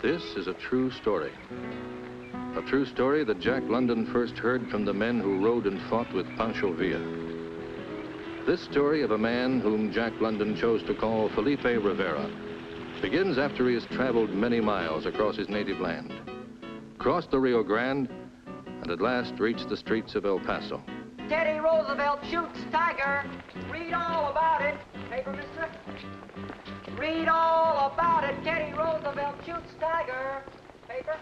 This is a true story. A true story that Jack London first heard from the men who rode and fought with Pancho Villa. This story of a man whom Jack London chose to call Felipe Rivera begins after he has traveled many miles across his native land, crossed the Rio Grande, and at last reached the streets of El Paso. Teddy Roosevelt shoots Tiger. Read all about it. Paper, mister? Read all about it. Teddy Roosevelt shoots Tiger. Paper?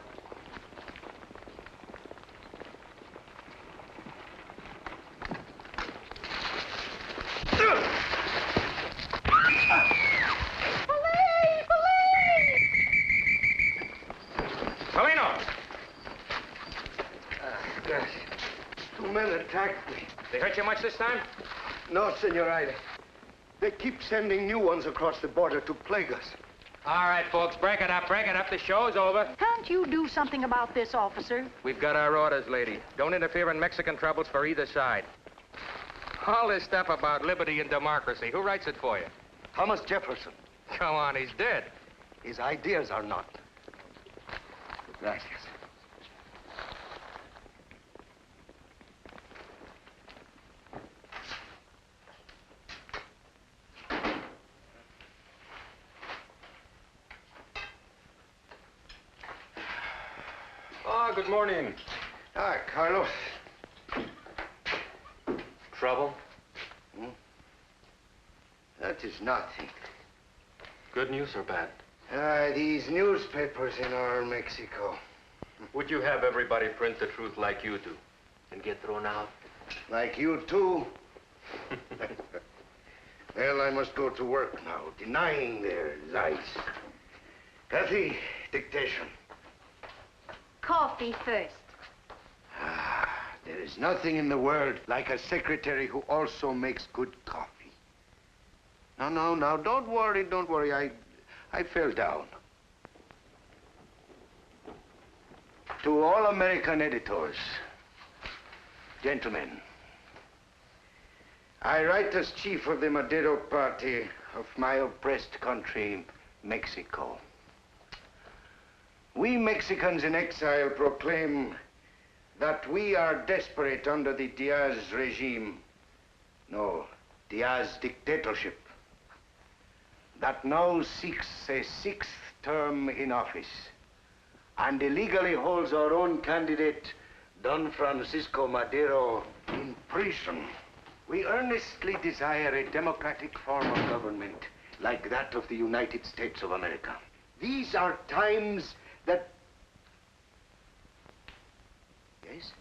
Polino! Yes. Two men attacked me. They hurt you much this time? No, Senorita. They keep sending new ones across the border to plague us. All right, folks, break it up, break it up. The show's over. Can't you do something about this, officer? We've got our orders, lady. Don't interfere in Mexican troubles for either side. All this stuff about liberty and democracy, who writes it for you? Thomas Jefferson. Come on, he's dead. His ideas are not. Gracias. Oh, good morning. Ah, Carlos. Trouble? That is nothing. Good news or bad? These newspapers in our Mexico. Would you have everybody print the truth like you do and get thrown out? Like you too. Well, I must go to work now, denying their lies. Kathy, dictation. Coffee first. There is nothing in the world like a secretary who also makes good coffee. No, don't worry, don't worry. I fell down. To all American editors, gentlemen, I write as chief of the Madero party of my oppressed country, Mexico. We Mexicans in exile proclaim that we are desperate under the Diaz regime. No, Diaz dictatorship. That now seeks a sixth term in office and illegally holds our own candidate, Don Francisco Madero, in prison. We earnestly desire a democratic form of government like that of the United States of America. These are times that... Yes?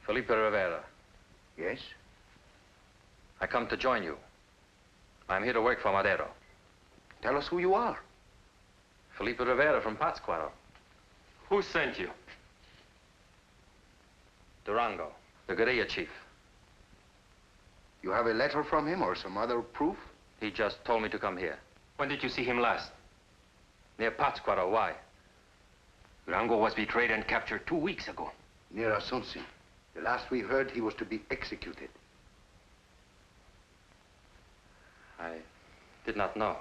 Felipe Rivera. Yes? I come to join you. I'm here to work for Madero. Tell us who you are. Felipe Rivera from Pátzcuaro. Who sent you? Durango, the guerrilla chief. You have a letter from him or some other proof? He just told me to come here. When did you see him last? Near Pátzcuaro. Why? Durango was betrayed and captured 2 weeks ago. Near Asuncion. The last we heard, he was to be executed. I did not know.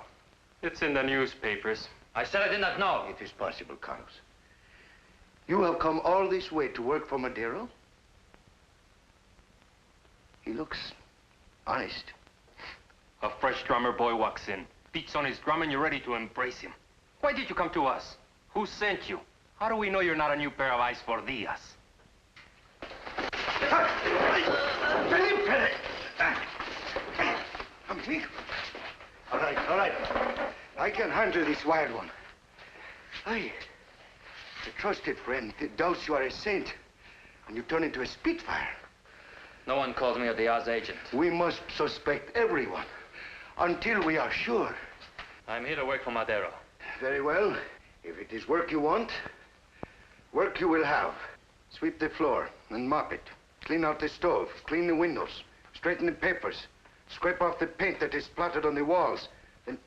It's in the newspapers. I said I did not know. It is possible, Carlos. You have come all this way to work for Madero? He looks honest. A fresh drummer boy walks in, beats on his drum, and you're ready to embrace him. Why did you come to us? Who sent you? How do we know you're not a new pair of eyes for Diaz? Amigo. All right. I can handle this wild one. A trusted friend doubts you are a saint, and you turn into a Spitfire. No one calls me a Diaz agent. We must suspect everyone until we are sure. I'm here to work for Madero. Very well. If it is work you want, work you will have. Sweep the floor and mop it. Clean out the stove, clean the windows, straighten the papers, scrape off the paint that is splattered on the walls. Then...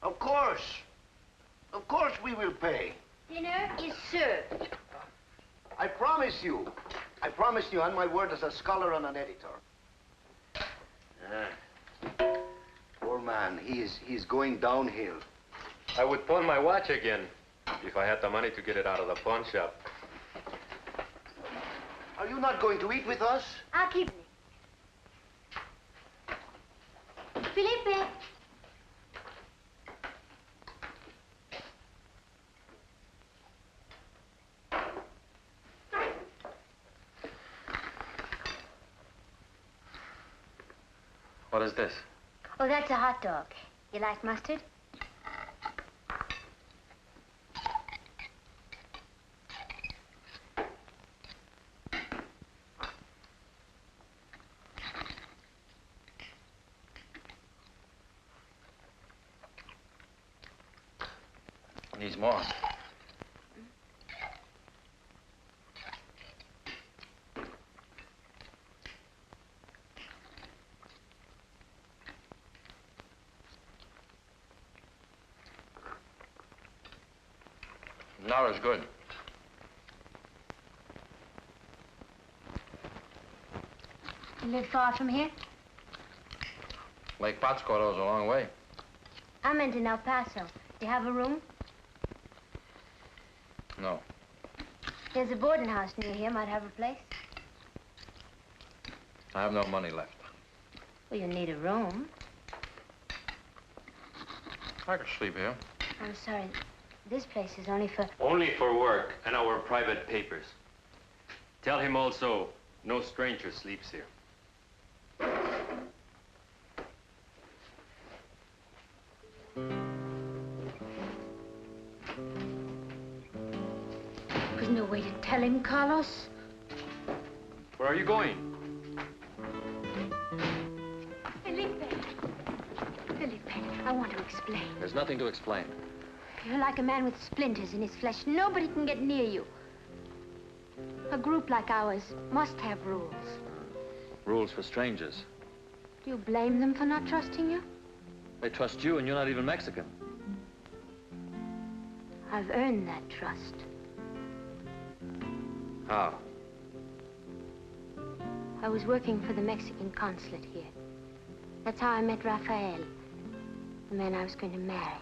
Of course we will pay. Dinner is served. I promise you. I promised you on my word as a scholar and an editor. Poor man, he's going downhill. I would pawn my watch again if I had the money to get it out of the pawn shop. Are you not going to eat with us? I'll keep it. Felipe! What is this? Oh, that's a hot dog. You like mustard? Needs more. Not as good. You live far from here? Lake Pátzcuaro's a long way. I meant in El Paso. Do you have a room? No. There's a boarding house near here. Might have a place. I have no money left. Well, you need a room. I could sleep here. I'm sorry. This place is only for... Only for work and our private papers. Tell him also, no stranger sleeps here. There's no way to tell him, Carlos. Where are you going? Felipe. Felipe, I want to explain. There's nothing to explain. You're like a man with splinters in his flesh. Nobody can get near you. A group like ours must have rules. Rules for strangers. Do you blame them for not trusting you? They trust you and you're not even Mexican. I've earned that trust. How? I was working for the Mexican consulate here. That's how I met Rafael, the man I was going to marry.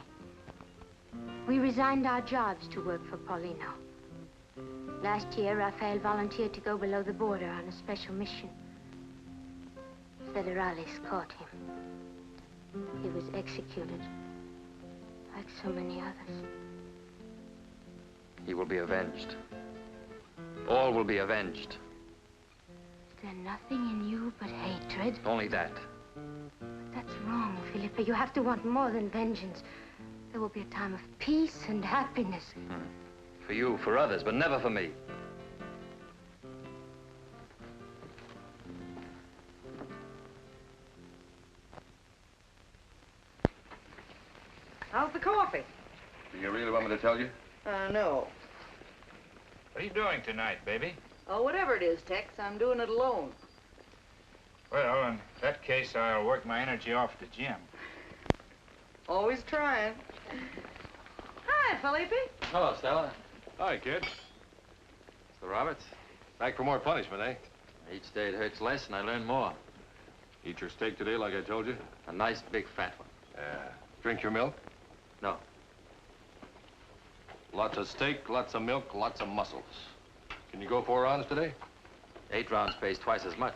We resigned our jobs to work for Paulino. Last year, Rafael volunteered to go below the border on a special mission. Federales caught him. He was executed, like so many others. He will be avenged. All will be avenged. Is there nothing in you but hatred? Only that. That's wrong, Felipe. You have to want more than vengeance. There will be a time of peace and happiness. For you, for others, but never for me. How's the coffee? Do you really want me to tell you? No. What are you doing tonight, baby? Oh, whatever it is, Tex, I'm doing it alone. Well, in that case, I'll work my energy off at the gym. Always trying. Hi, Felipe. Hello, Stella. Hi, kid. Mr. Roberts. Back for more punishment, eh? Each day it hurts less and I learn more. Eat your steak today like I told you? A nice big fat one. Drink your milk? No. Lots of steak, lots of milk, lots of muscles. Can you go 4 rounds today? 8 rounds pays twice as much.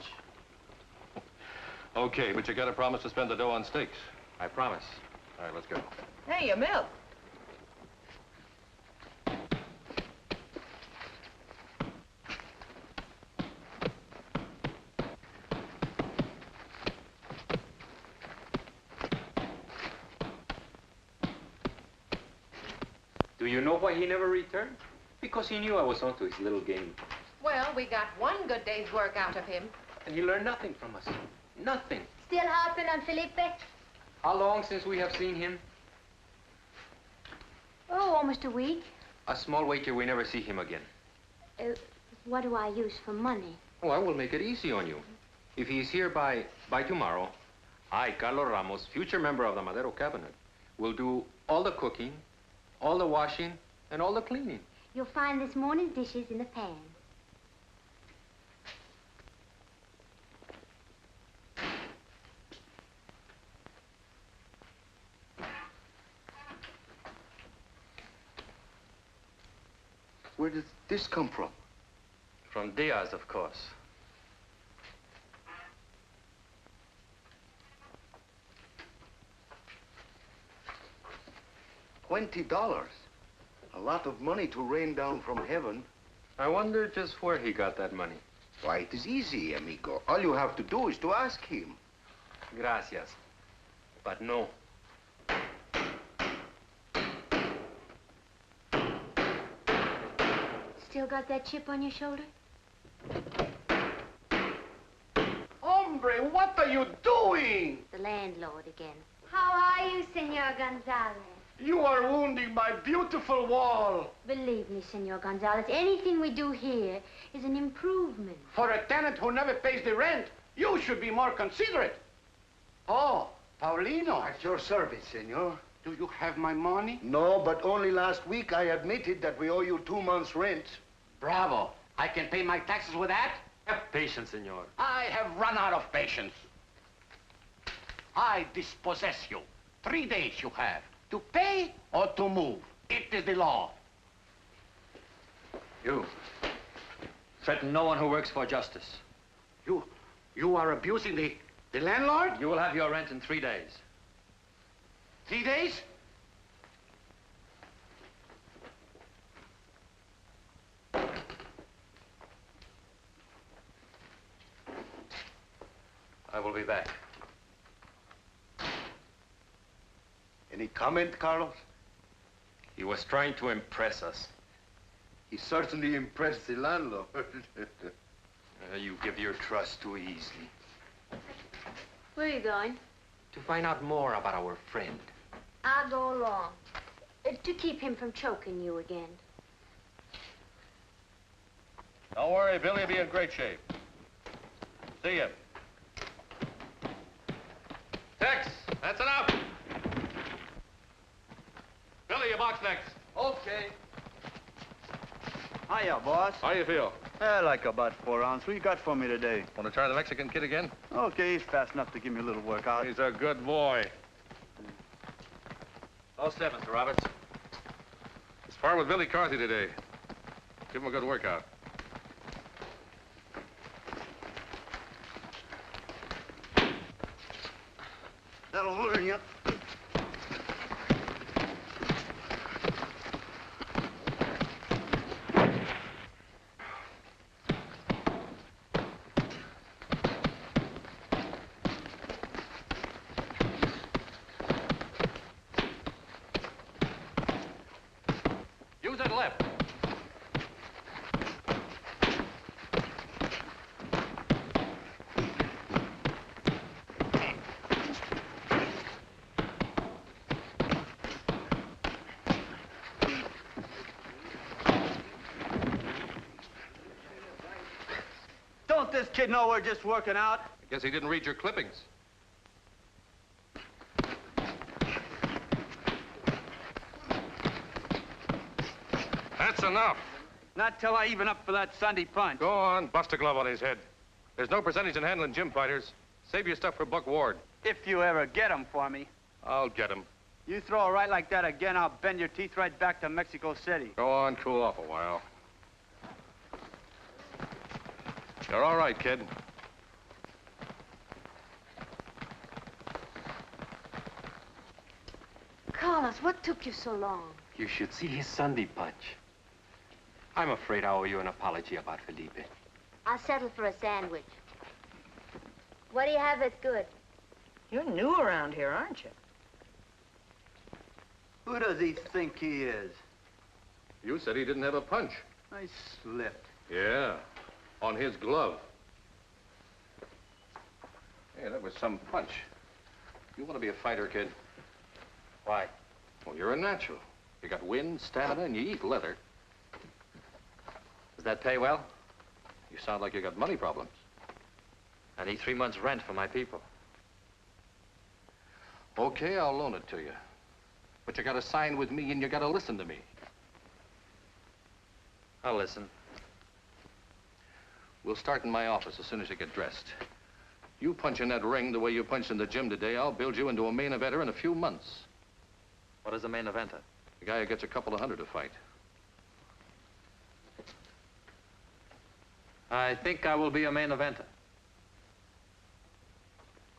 Okay, but you gotta promise to spend the dough on steaks. I promise. All right, let's go. Hey, your milk. Do you know why he never returned? Because he knew I was onto his little game. Well, we got one good day's work out of him. And he learned nothing from us. Nothing. Still harping on Felipe? How long since we have seen him? Oh, almost a week. A small wager we never see him again. What do I use for money? Oh, I will make it easy on you. If he is here by tomorrow, I, Carlos Ramos, future member of the Madero cabinet, will do all the cooking, all the washing, and all the cleaning. You'll find this morning's dishes in the pan. Where did this come from? From Diaz, of course. $20. A lot of money to rain down from heaven. I wonder just where he got that money. Why, it is easy, amigo. All you have to do is to ask him. Gracias. But no. Still got that chip on your shoulder? Hombre, what are you doing? The landlord again. How are you, Senor Gonzalez? You are wounding my beautiful wall. Believe me, Senor Gonzalez, anything we do here is an improvement. For a tenant who never pays the rent, you should be more considerate. Oh, Paulino. At your service, senor. Do you have my money? No, but only last week I admitted that we owe you 2 months' rent. Bravo. I can pay my taxes with that? Have patience, senor. I have run out of patience. I dispossess you. 3 days you have. To pay or to move. It is the law. You threaten no one who works for justice. You are abusing the landlord? You will have your rent in 3 days. 3 days? I will be back. Any comment, Carlos? He was trying to impress us. He certainly impressed the landlord. You give your trust too easily. Where are you going? To find out more about our friend. I'll go along. To keep him from choking you again. Don't worry, Billy will be in great shape. See ya. Tex, that's enough. Billy, your box next. Okay. Hiya, boss. How you feel? Like about 4 ounces. What you got for me today? Want to try the Mexican kid again? Okay, he's fast enough to give me a little workout. He's a good boy. All 7, Sir Roberts. Spar with Billy Carthy today. Give him a good workout. That'll learn you. Use that left. Don't this kid know we're just working out? I guess he didn't read your clippings. That's enough. Not till I even up for that Sunday punch. Go on, bust a glove on his head. There's no percentage in handling gym fighters. Save your stuff for Buck Ward. If you ever get him for me. I'll get him. You throw a right like that again, I'll bend your teeth right back to Mexico City. Go on, cool off a while. You're all right, kid. Carlos, what took you so long? You should see his Sunday punch. I'm afraid I owe you an apology about Felipe. I'll settle for a sandwich. What do you have that's good? You're new around here, aren't you? Who does he think he is? You said he didn't have a punch. I slipped. Yeah, on his glove. Hey, that was some punch. You want to be a fighter, kid? Why? Well, you're a natural. You got wind, stamina, and you eat leather. Does that pay well? You sound like you got money problems. I need 3 months' rent for my people. Okay, I'll loan it to you. But you gotta sign with me and you gotta listen to me. I'll listen. We'll start in my office as soon as you get dressed. You punch in that ring the way you punched in the gym today, I'll build you into a main eventer in a few months. What is a main eventer? The guy who gets a couple of hundred to fight. I think I will be a main eventer.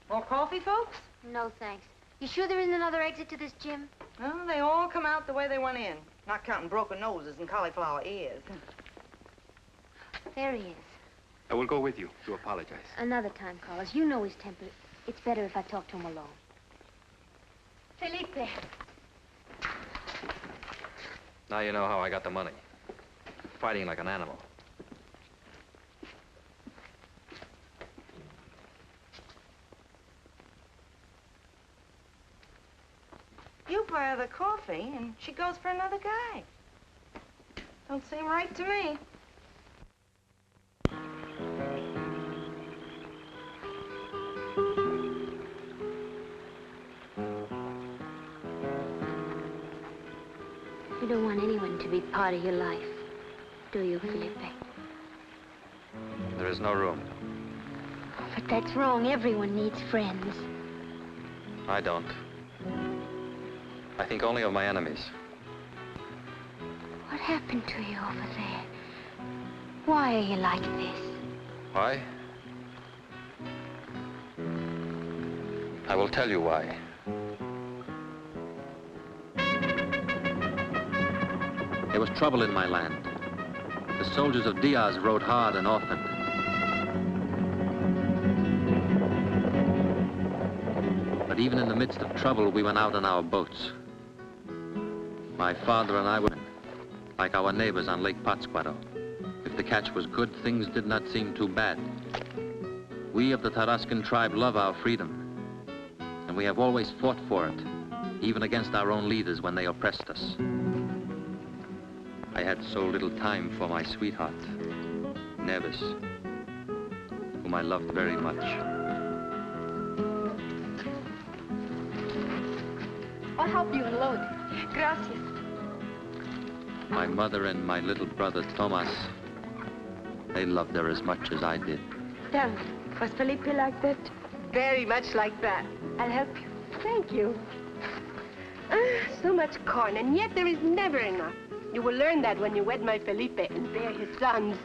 More coffee, folks? No, thanks. You sure there isn't another exit to this gym? Well, they all come out the way they went in. Not counting broken noses and cauliflower ears. There he is. I will go with you to apologize. Another time, Carlos. You know his temper. It's better if I talk to him alone. Felipe. Now you know how I got the money. Fighting like an animal. You buy her the coffee, and she goes for another guy. Don't seem right to me. You don't want anyone to be part of your life, do you, Felipe? There is no room. But that's wrong. Everyone needs friends. I don't. I think only of my enemies. What happened to you over there? Why are you like this? Why? I will tell you why. There was trouble in my land. The soldiers of Diaz rode hard and often. But even in the midst of trouble, we went out on our boats. My father and I were like our neighbors on Lake Pátzcuaro. If the catch was good, things did not seem too bad. We of the Tarascan tribe love our freedom, and we have always fought for it, even against our own leaders when they oppressed us. I had so little time for my sweetheart, Neves, whom I loved very much. I'll help you unload. Gracias. My mother and my little brother, Tomas, they loved her as much as I did. Tell me, was Felipe like that? Very much like that. I'll help you. Thank you. So much corn, and yet there is never enough. You will learn that when you wed my Felipe and bear his sons.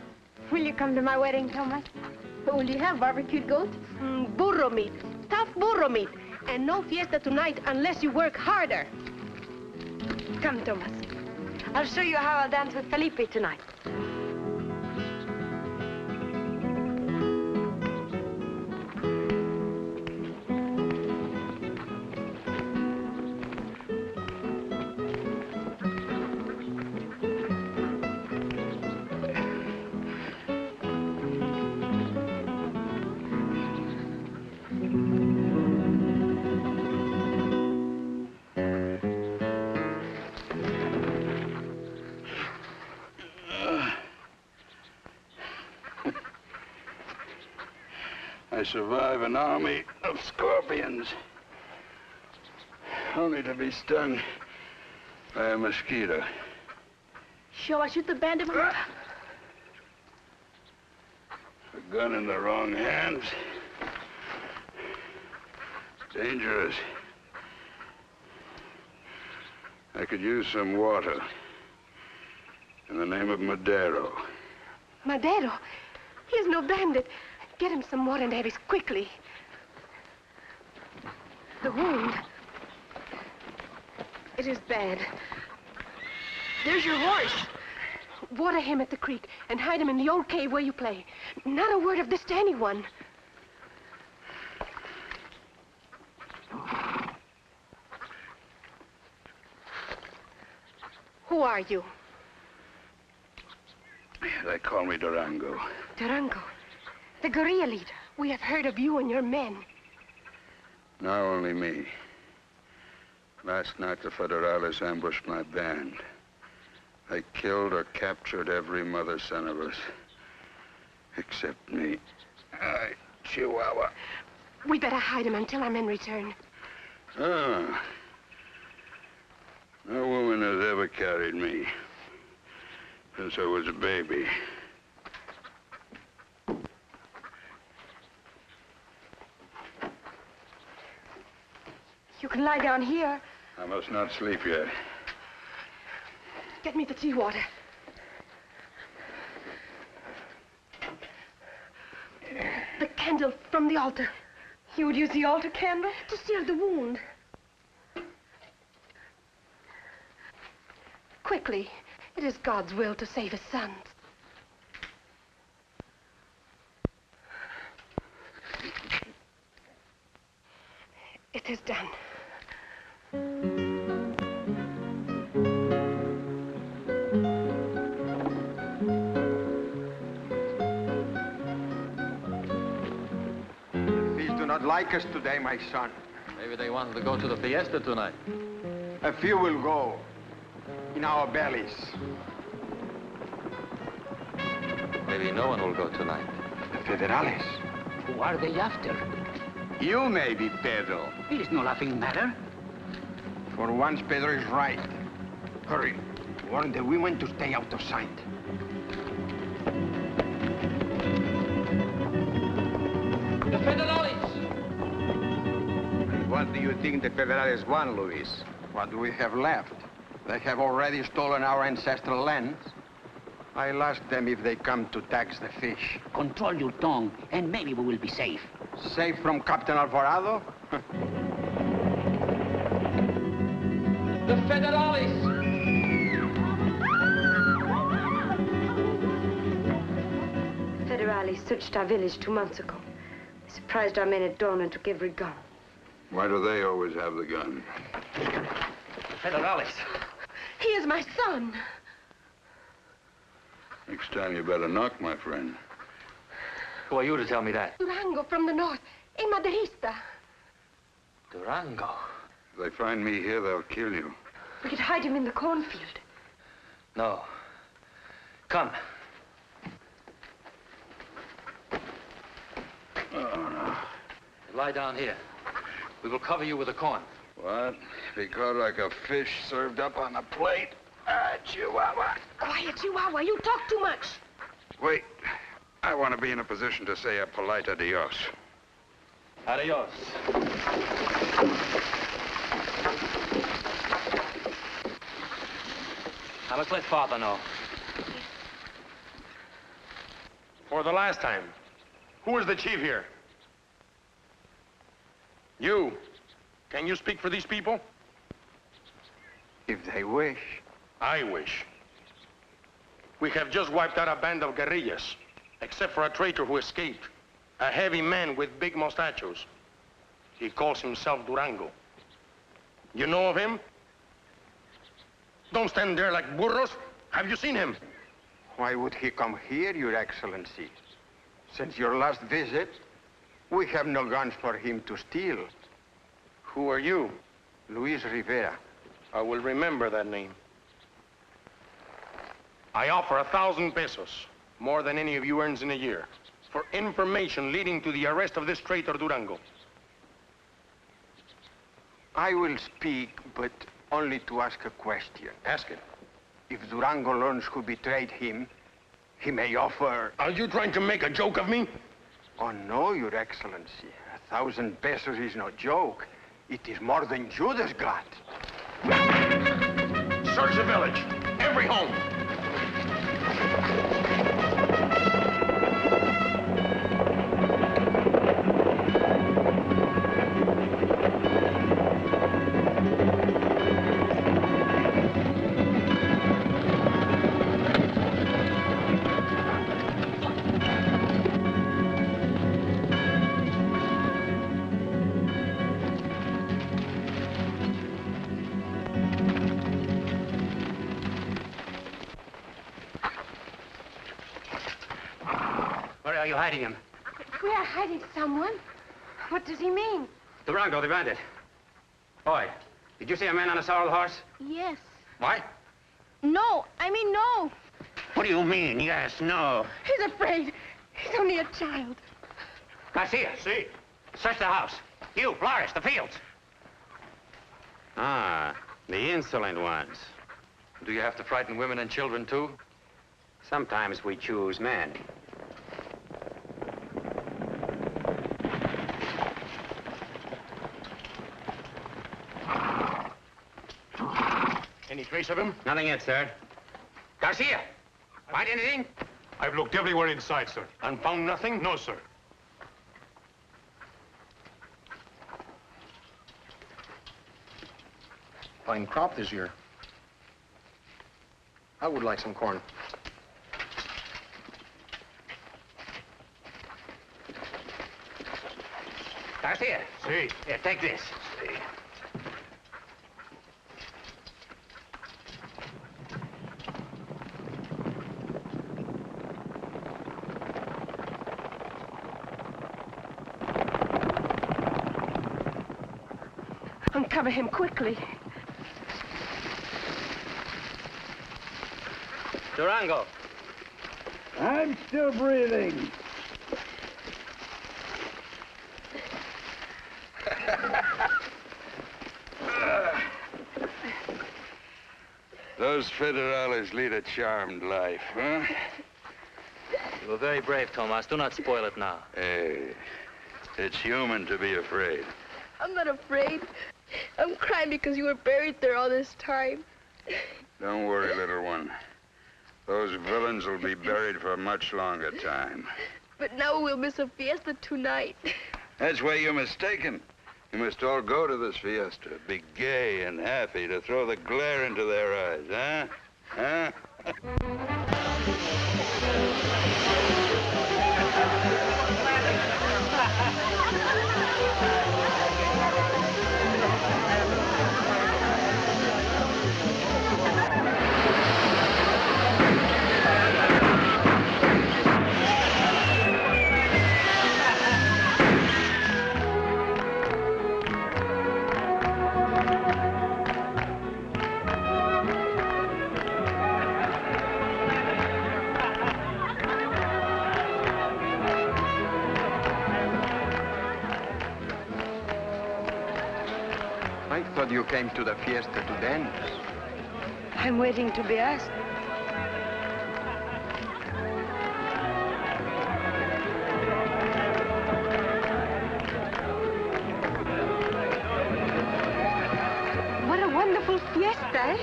Will you come to my wedding, Thomas? What will you have, barbecued goat? Burro meat, tough burro meat. And no fiesta tonight unless you work harder. Come, Thomas. I'll show you how I'll dance with Felipe tonight. I survive an army of scorpions, only to be stung by a mosquito. Shall I shoot the bandit? A gun in the wrong hands. Dangerous. I could use some water. In the name of Madero. Madero? He is no bandit. Get him some water, Neves, quickly. The wound. It is bad. There's your horse. Water him at the creek and hide him in the old cave where you play. Not a word of this to anyone. Who are you? They call me Durango. Durango. The guerrilla leader. We have heard of you and your men. Now only me. Last night, the Federales ambushed my band. They killed or captured every mother son of us. Except me. Chihuahua. We better hide him until our men return. Ah. No woman has ever carried me since I was a baby. You can lie down here. I must not sleep yet. Get me the tea water. The candle from the altar. You would use the altar candle? To seal the wound. Quickly. It is God's will to save his sons. It is done. These do not like us today, my son. Maybe they wanted to go to the fiesta tonight. A few will go in our bellies. Maybe no one will go tonight. The Federales. Who are they after? You may be Pedro. It is no laughing matter. For once, Pedro is right. Hurry. Warn the women to stay out of sight. The Federales! And what do you think the Federales want, Luis? What do we have left? They have already stolen our ancestral lands. I'll ask them if they come to tax the fish. Control your tongue, and maybe we will be safe. Safe from Captain Alvarado? The Federales! Federales searched our village 2 months ago. They surprised our men at dawn and took every gun. Why do they always have the gun? Federales. He is my son. Next time you better knock, my friend. Who are you to tell me that? Durango from the north, a Maderista. Durango. If they find me here, they'll kill you. We could hide him in the cornfield. No. Come. Lie down here. We will cover you with the corn. What? Be caught like a fish served up on a plate? Ah, Chihuahua. Quiet, Chihuahua. You talk too much. Wait. I want to be in a position to say a polite adios. Adios. I must let Father know. For the last time, who is the chief here? You. Can you speak for these people? If they wish. I wish. We have just wiped out a band of guerrillas, except for a traitor who escaped. A heavy man with big mustachios. He calls himself Durango. You know of him? Don't stand there like burros. Have you seen him? Why would he come here, Your Excellency? Since your last visit, we have no guns for him to steal. Who are you? Luis Rivera. I will remember that name. I offer 1,000 pesos, more than any of you earns in a year, for information leading to the arrest of this traitor Durango. I will speak, but only to ask a question. Ask it. If Durango learns who betrayed him, he may offer... Are you trying to make a joke of me? Oh, no, Your Excellency. 1,000 pesos is no joke. It is more than Judas got. Search the village. Every home. Where are you hiding him? We are hiding someone. What does he mean? Durango, the bandit. Boy, did you see a man on a sorrel horse? Yes. What? No, I mean no. What do you mean, yes, no? He's afraid. He's only a child. Garcia. See. Search the house. You, Flores, the fields. Ah, the insolent ones. Do you have to frighten women and children, too? Sometimes we choose men. Any trace of him? Nothing yet, sir. Garcia, find anything? I've looked everywhere inside, sir. And found nothing? No, sir. Fine crop this year. I would like some corn. Garcia. See. Here, take this. Uncover him quickly. Durango. I'm still breathing. Those federales lead a charmed life, huh? You were very brave, Tomas. Do not spoil it now. Hey, it's human to be afraid. I'm not afraid. I'm crying because you were buried there all this time. Don't worry, little one. Those villains will be buried for a much longer time. But now we'll miss a fiesta tonight. That's where you're mistaken. You must all go to this fiesta, be gay and happy, to throw the glare into their eyes, huh? I thought you came to the fiesta to dance. I'm waiting to be asked. What a wonderful fiesta, eh?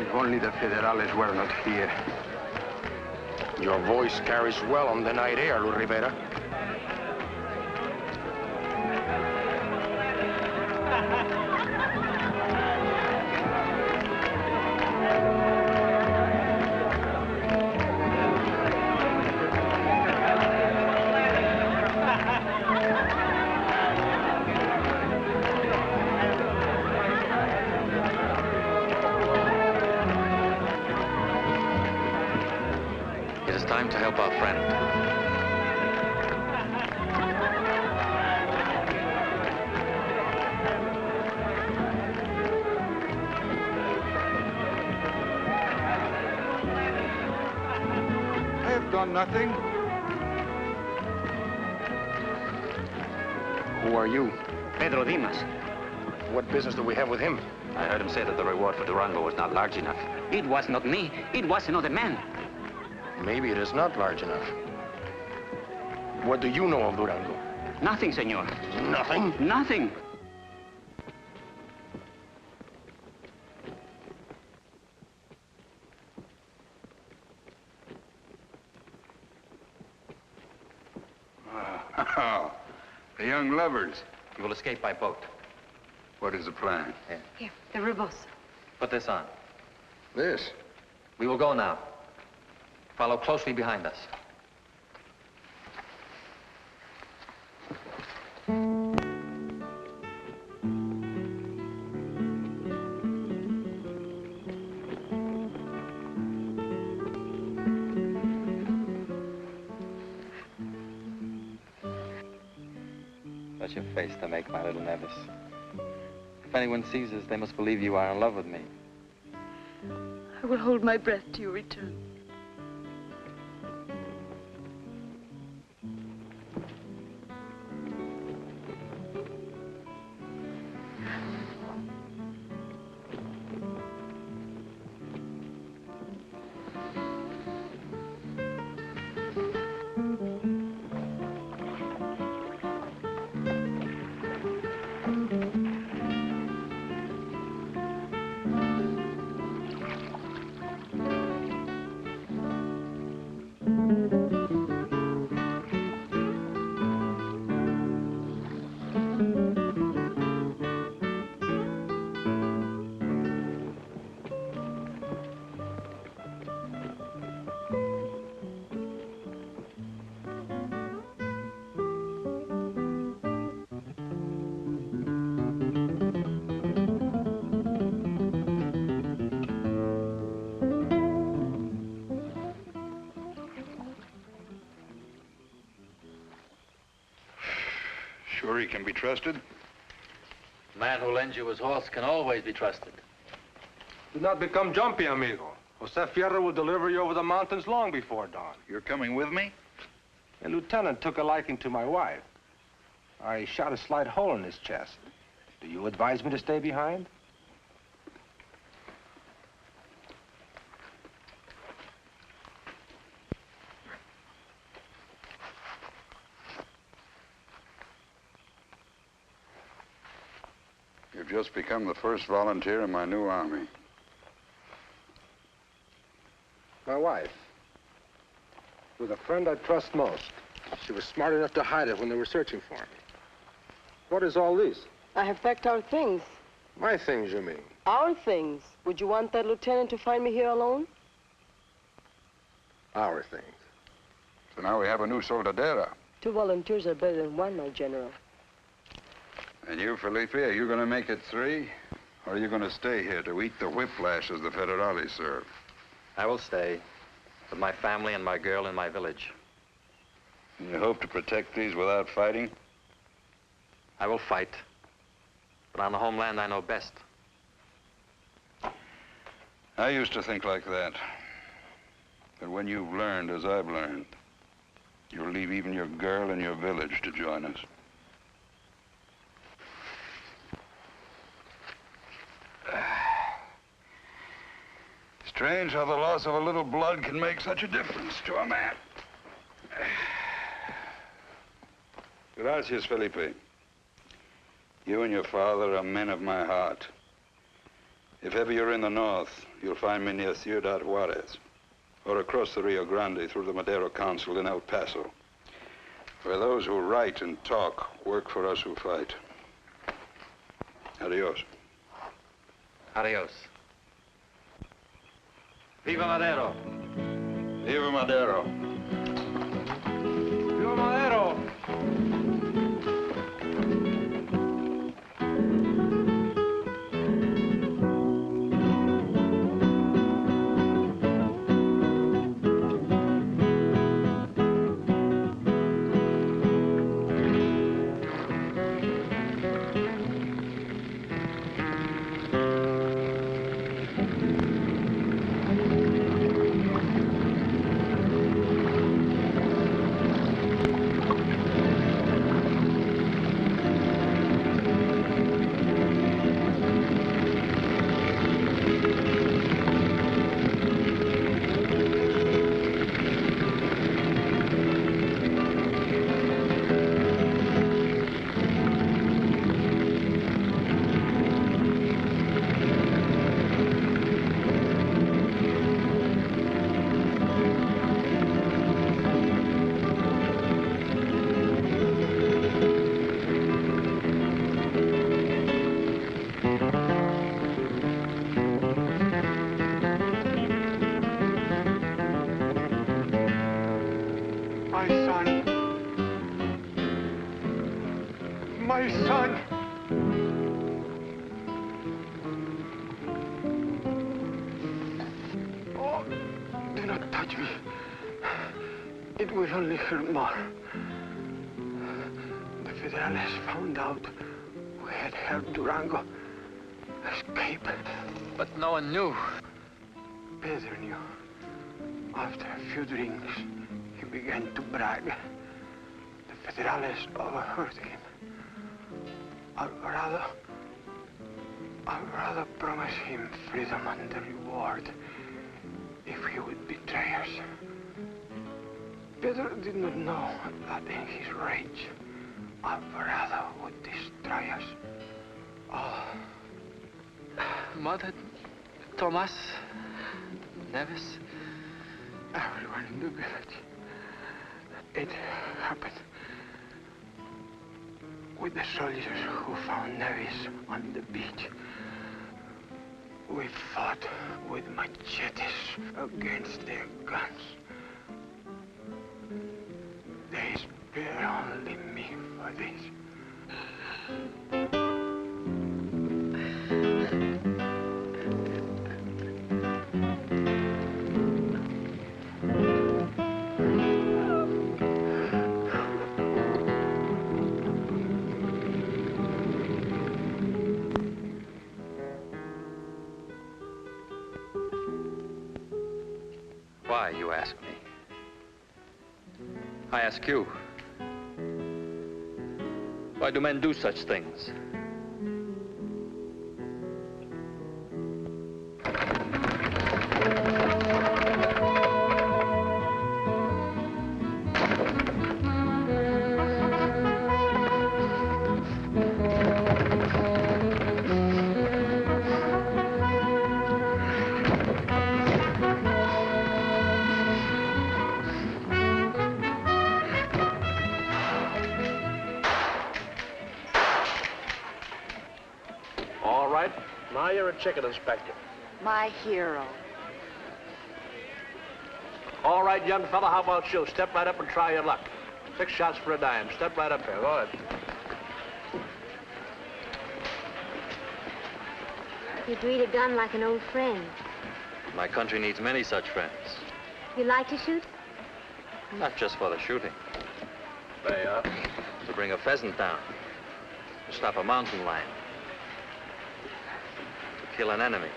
If only the federales were not here. Your voice carries well on the night air, Luis Rivera. It is time to help our friend. I have done nothing. Who are you? Pedro Dimas. What business do we have with him? I heard him say that the reward for Durango was not large enough. It was not me. It was another man. Maybe it is not large enough. What do you know of Durango? Nothing, senor. Nothing? Nothing. Oh, the young lovers. You will escape by boat. What is the plan? Here, the rebozo. Put this on. This? We will go now. Follow closely behind us. Such a face to make my little Nevis. If anyone sees us, they must believe you are in love with me. I will hold my breath till you return. Sure he can be trusted? The man who lends you his horse can always be trusted. Do not become jumpy, amigo. Jose Fierro will deliver you over the mountains long before dawn. You're coming with me? The lieutenant took a liking to my wife. I shot a slight hole in his chest. Do you advise me to stay behind? You've just become the first volunteer in my new army. My wife. With a friend I trust most. She was smart enough to hide it when they were searching for me. What is all this? I have packed our things. My things, you mean? Our things. Would you want that lieutenant to find me here alone? Our things. So now we have a new soldadera. 2 volunteers are better than 1, my general. And you, Felipe, are you going to make it 3? Or are you going to stay here to eat the whiplashes the Federales serve? I will stay with my family and my girl in my village. And you hope to protect these without fighting? I will fight. But on the homeland, I know best. I used to think like that. But when you've learned, as I've learned, you'll leave even your girl and your village to join us. Strange how the loss of a little blood can make such a difference to a man. Gracias, Felipe. You and your father are men of my heart. If ever you're in the north, you'll find me near Ciudad Juarez, or across the Rio Grande through the Madero Consul in El Paso, where those who write and talk work for us who fight. Adios. Adios. Viva Madero! Viva Madero! Viva Madero! My son! Oh, do not touch me. It will only hurt more. The Federales found out we had helped Durango escape. But no one knew. Pedro knew. After a few drinks, he began to brag. The Federales overheard him. Alvarado promised him freedom and the reward if he would betray us. Pedro did not know that in his rage, Alvarado would destroy us all. Mother, Tomas, Neves, everyone in the village. It happened with the soldiers who found Neves on the beach. We fought with machetes against their guns. They spare only me for this. Why, you ask me? I ask you. Why do men do such things? Now you're a chicken inspector. My hero. All right, young fella, how about you? Step right up and try your luck. 6 shots for a dime. Step right up here. Go ahead. You breed a gun like an old friend. My country needs many such friends. You like to shoot? Not just for the shooting. They are. To bring a pheasant down. To stop a mountain lion. To kill an enemy.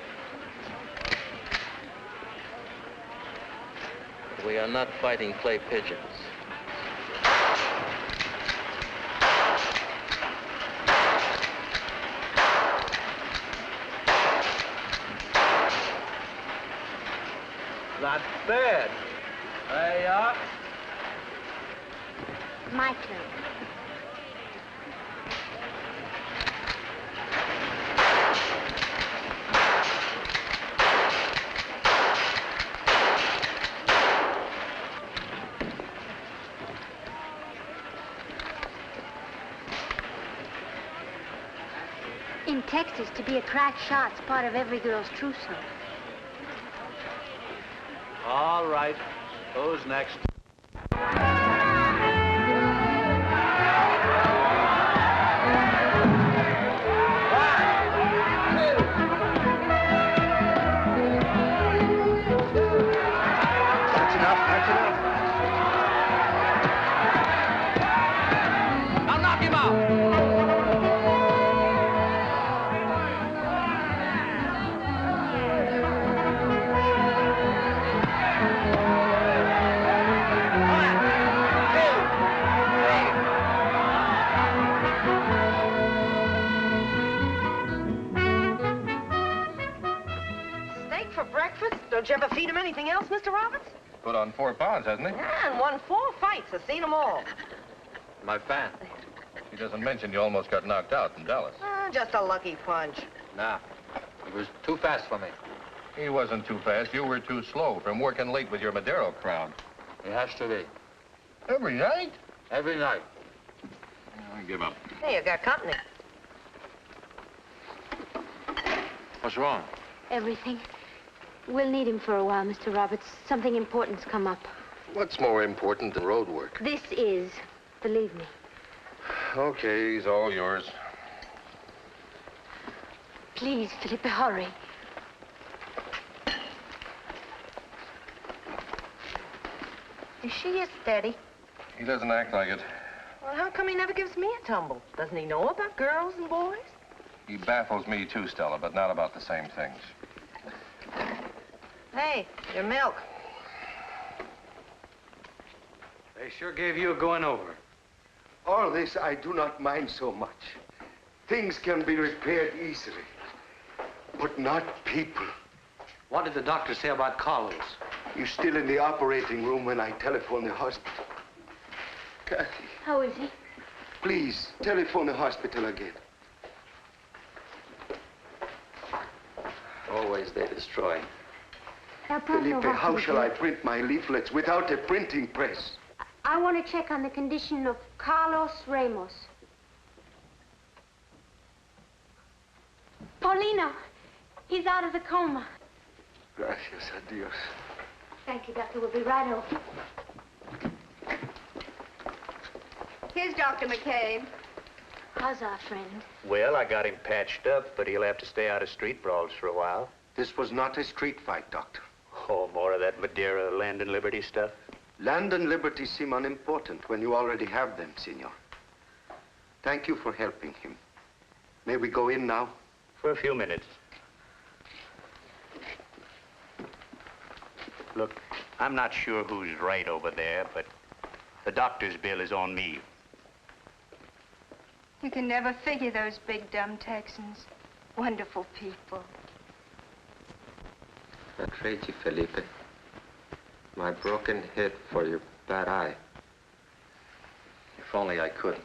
We are not fighting clay pigeons. Not bad. There you are. My turn. In Texas, to be a crack shot's part of every girl's trousseau. All right. Who's next? That's enough. That's enough. Now knock him out. Steak for breakfast? Don't you ever feed him anything else, Mr. Roberts? Put on 4 pounds, hasn't he? Yeah, and won 4 fights. I've seen them all. My fan. He doesn't mention you almost got knocked out in Dallas. Just a lucky punch. Nah. He was too fast for me. He wasn't too fast. You were too slow from working late with your Madero crowd. He has to be. Every night? Every night. I give up. Hey, you got company. What's wrong? Everything. We'll need him for a while, Mr. Roberts. Something important's come up. What's more important than road work? This is, believe me. Okay, he's all yours. Please, Felipe, hurry. Is she as steady? He doesn't act like it. Well, how come he never gives me a tumble? Doesn't he know about girls and boys? He baffles me too, Stella, but not about the same things. Hey, your milk. They sure gave you a going over. All this I do not mind so much. Things can be repaired easily, but not people. What did the doctor say about Carlos? He's still in the operating room when I telephone the hospital. Kathy, How is he? please, telephone the hospital again. Always they destroy. Felipe, how shall I print my leaflets without a printing press? I want to check on the condition of Carlos Ramos. Paulino, he's out of the coma. Gracias a Dios. Thank you, Doctor. We'll be right over. Here's Dr. McCabe. How's our friend? Well, I got him patched up, but he'll have to stay out of street brawls for a while. This was not a street fight, Doctor. Oh, more of that Madeira land and liberty stuff? Land and liberty seem unimportant when you already have them, Senor. Thank you for helping him. May we go in now? For a few minutes. Look, I'm not sure who's right over there, but the doctor's bill is on me. You can never figure those big, dumb Texans. Wonderful people. I trade you, Felipe. My broken head for your bad eye. If only I could.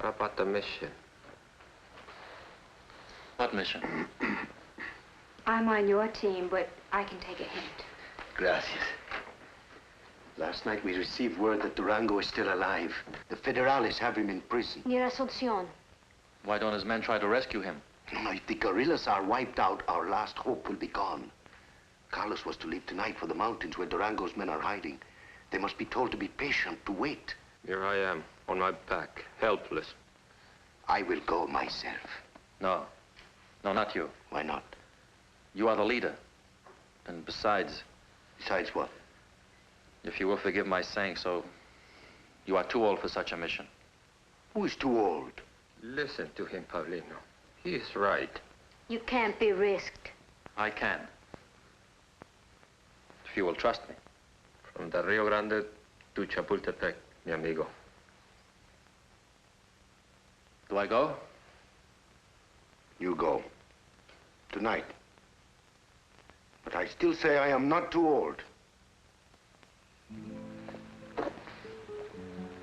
What about the mission? What mission? I'm on your team, but I can take a hint. Gracias. Last night we received word that Durango is still alive. The Federales have him in prison. Near Asunción. Why don't his men try to rescue him? No, if the guerrillas are wiped out, our last hope will be gone. Carlos was to leave tonight for the mountains where Durango's men are hiding. They must be told to be patient, to wait. Here I am, on my back, helpless. I will go myself. No. No, not you. Why not? You are the leader. And besides... Besides what? If you will forgive my saying so, you are too old for such a mission. Who is too old? Listen to him, Paulino. He is right. You can't be risked. I can. If you will trust me. From the Rio Grande to Chapultepec, mi amigo. Do I go? You go. Tonight. But I still say I am not too old.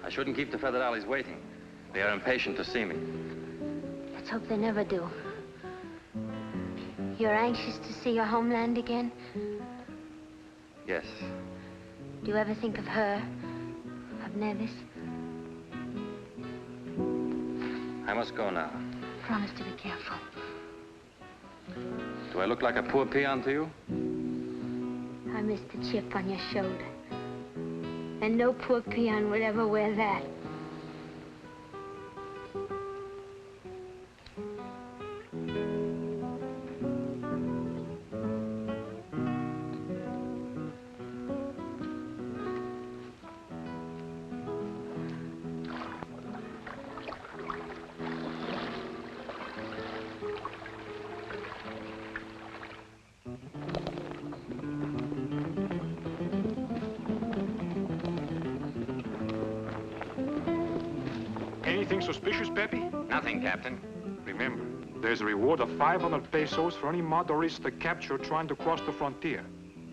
I shouldn't keep the Federales waiting. They are impatient to see me. Let's hope they never do. You're anxious to see your homeland again? Yes. Do you ever think of her? Of Nevis? I must go now. Promise to be careful. Do I look like a poor peon to you? I miss the chip on your shoulder. And no poor peon would ever wear that. Anything suspicious, Pepe? Nothing, Captain. Remember, there's a reward of 500 pesos for any motorista captured trying to cross the frontier.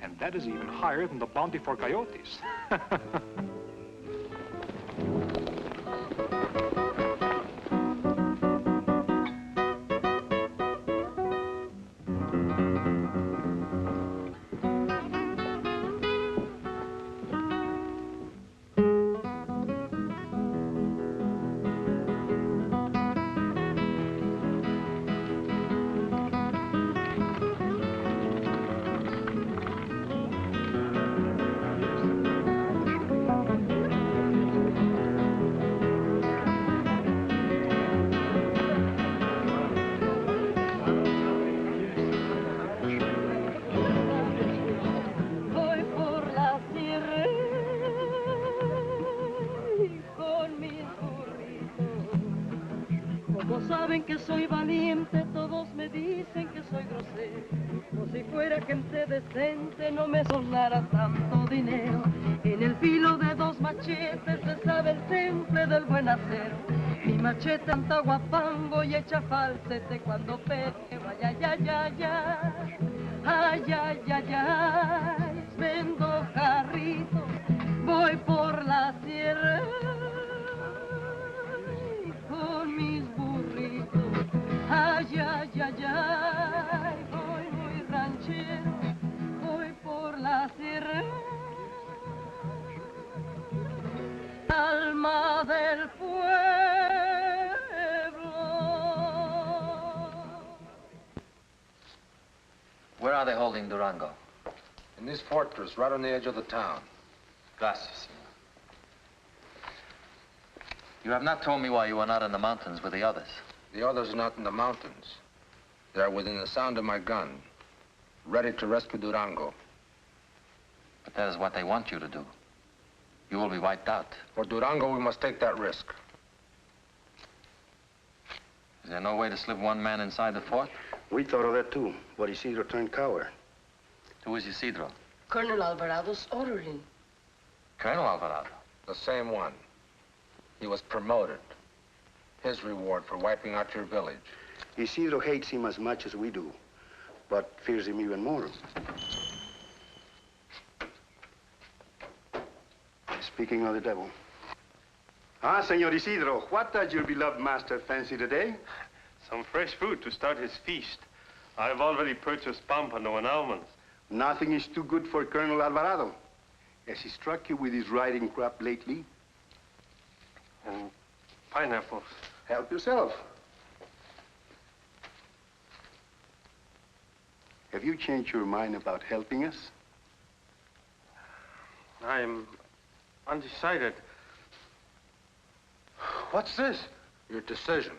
And that is even higher than the bounty for coyotes. Saben que soy valiente, todos me dicen que soy grosero. Como si fuera gente decente, no me sonara tanto dinero. En el filo de dos machetes se sabe el temple del buen acero. Mi machete anta guapango y echa falsete cuando pegue. Ay, ay, ay, ay, ay, ay, ay, ay, vendo jarritos, voy por la sierra con mis burritos. Ay, ay, ay, ay, voy muy ranchero, voy por la sierra. Alma del pueblo. Where are they holding Durango? In this fortress, right on the edge of the town. Gracias. You have not told me why you were not in the mountains with the others. The others are not in the mountains. They are within the sound of my gun, ready to rescue Durango. But that is what they want you to do. You will be wiped out. For Durango, we must take that risk. Is there no way to slip one man inside the fort? We thought of that too, but Isidro turned coward. Who is Isidro? Colonel Alvarado's orderly. Colonel Alvarado? The same one. He was promoted. His reward for wiping out your village. Isidro hates him as much as we do, but fears him even more. Speaking of the devil. Ah, Senor Isidro, what does your beloved master fancy today? Some fresh food to start his feast. I've already purchased pampano and almonds. Nothing is too good for Colonel Alvarado. Has he struck you with his riding crop lately? And pineapples. Help yourself. Have you changed your mind about helping us? I'm undecided. What's this? Your decision.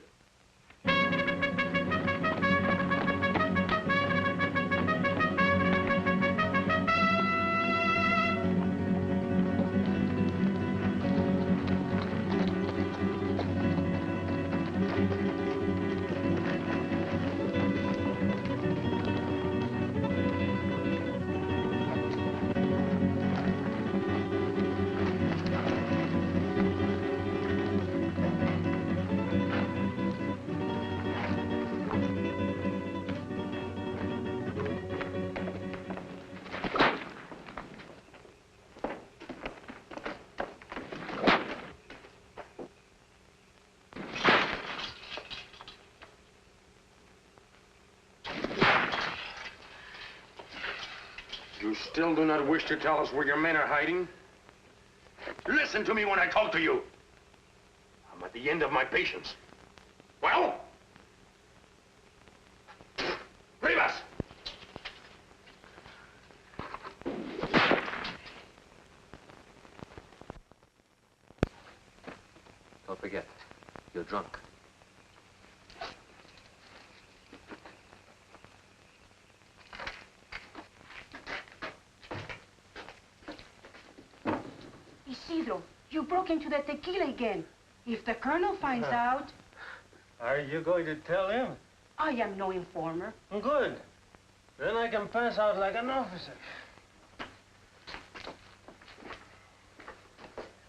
You still do not wish to tell us where your men are hiding? Listen to me when I talk to you. I'm at the end of my patience. Well? Rivas! Don't forget, you're drunk. Isidro, you broke into the tequila again. If the colonel finds out... Are you going to tell him? I am no informer. Good. Then I can pass out like an officer.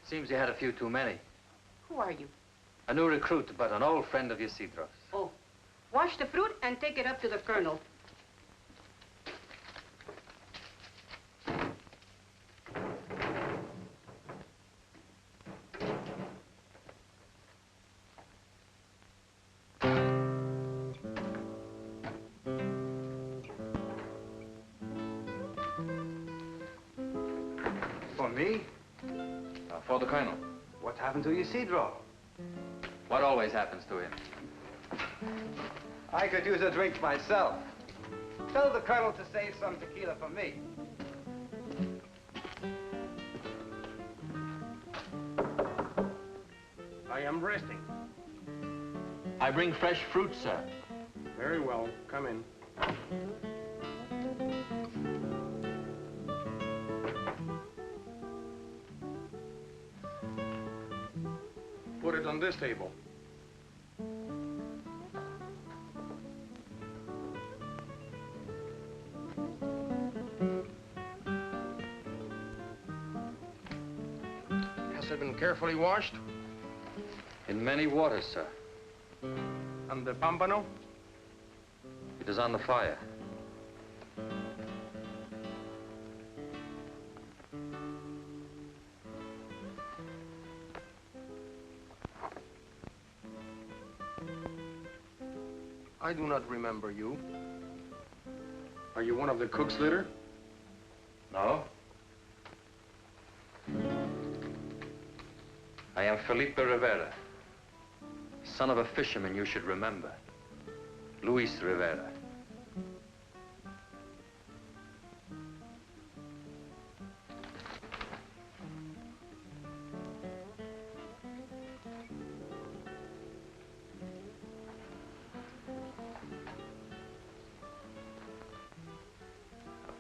Seems you had a few too many. Who are you? A new recruit, but an old friend of Isidro's. Oh, wash the fruit and take it up to the colonel. For me? For the colonel. What happened to Isidro? What always happens to him? I could use a drink myself. Tell the colonel to save some tequila for me. I am resting. I bring fresh fruit, sir. Very well. Come in. Put it on this table. Has it been carefully washed? In many waters, sir. And the pampano? It is on the fire. I do not remember you. Are you one of the cook's litter? No. I am Felipe Rivera, son of a fisherman you should remember, Luis Rivera.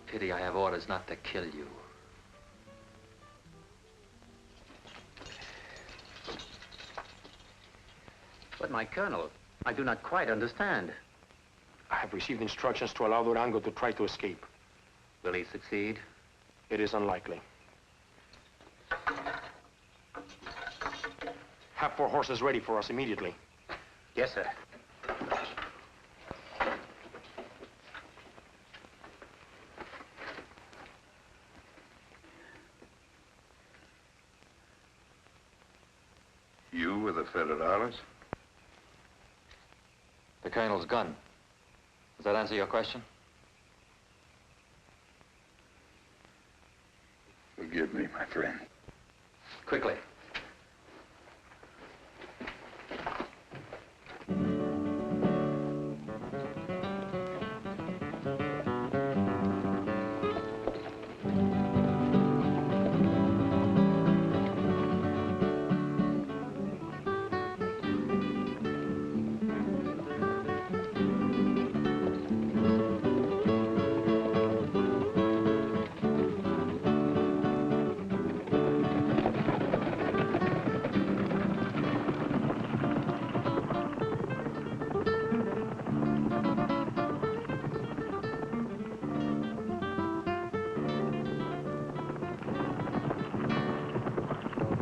Pity I have orders not to kill you. But my colonel, I do not quite understand. I have received instructions to allow Durango to try to escape. Will he succeed? It is unlikely. Have 4 horses ready for us immediately. Yes, sir. You with the Federales? The colonel's gun. Does that answer your question? Forgive me, my friend. Quickly.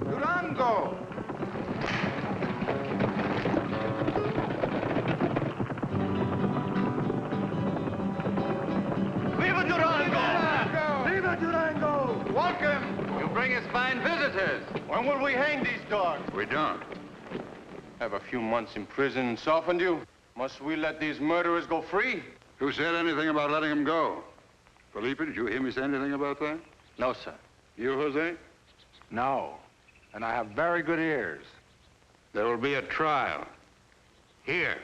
Durango! Viva Durango! Viva Durango! Welcome! You bring us fine visitors. When will we hang these dogs? We don't. Have a few months in prison softened you? Must we let these murderers go free? Who said anything about letting them go? Felipe, did you hear me say anything about that? No, sir. You, Jose? No. And I have very good ears. There will be a trial. Here.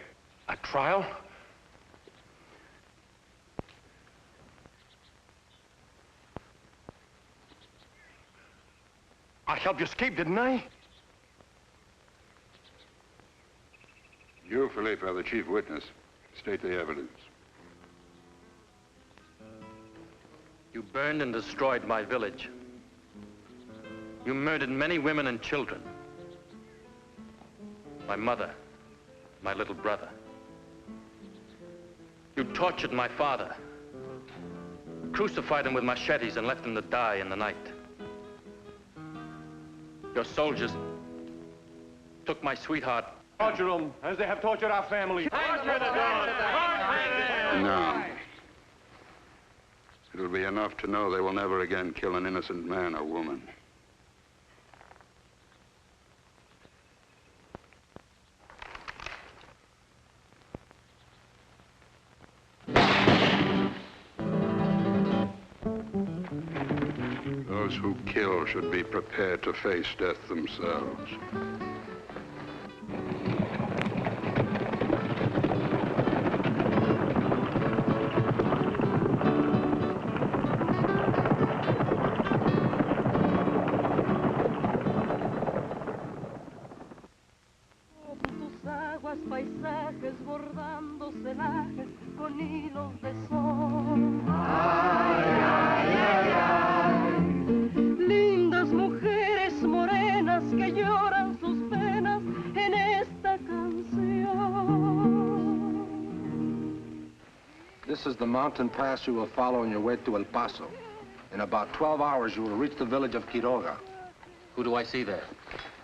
A trial? I helped you escape, didn't I? You, Felipe, are the chief witness. State the evidence. You burned and destroyed my village. You murdered many women and children. My mother, my little brother. You tortured my father. Crucified him with machetes and left him to die in the night. Your soldiers took my sweetheart. Torture them as they have tortured our family. No. It'll be enough to know they will never again kill an innocent man or woman. Those who kill should be prepared to face death themselves. Paisajes bordando celajes con hilos de sol. Ay, ay, ay, ay. Lindas mujeres morenas que lloran sus penas en esta canción. This is the mountain pass you will follow on your way to El Paso. In about 12 hours, you will reach the village of Quiroga. Who do I see there?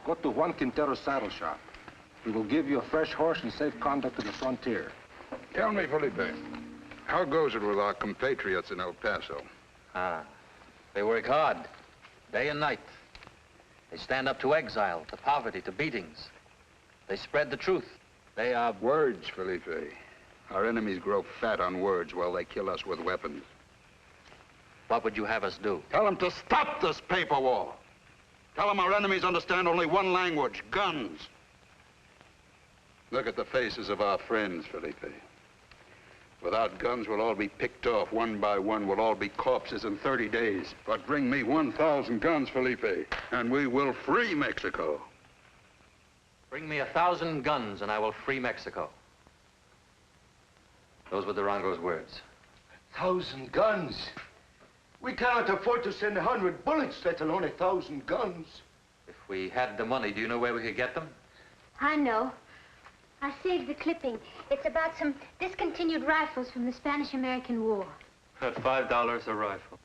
Go to Juan Quintero's saddle shop. He will give you a fresh horse and safe conduct to the frontier. Tell me, Felipe, how goes it with our compatriots in El Paso? They work hard, day and night. They stand up to exile, to poverty, to beatings. They spread the truth. They are... Words, Felipe. Our enemies grow fat on words while they kill us with weapons. What would you have us do? Tell them to stop this paper war. Tell them our enemies understand only one language, guns. Look at the faces of our friends, Felipe. Without guns, we'll all be picked off one by one. We'll all be corpses in 30 days. But bring me 1,000 guns, Felipe, and we will free Mexico. Bring me 1,000 guns and I will free Mexico. Those were Durango's words. 1,000 guns? We cannot afford to send 100 bullets, let alone 1,000 guns. If we had the money, do you know where we could get them? I know. I saved the clipping. It's about some discontinued rifles from the Spanish-American War. At $5 a rifle.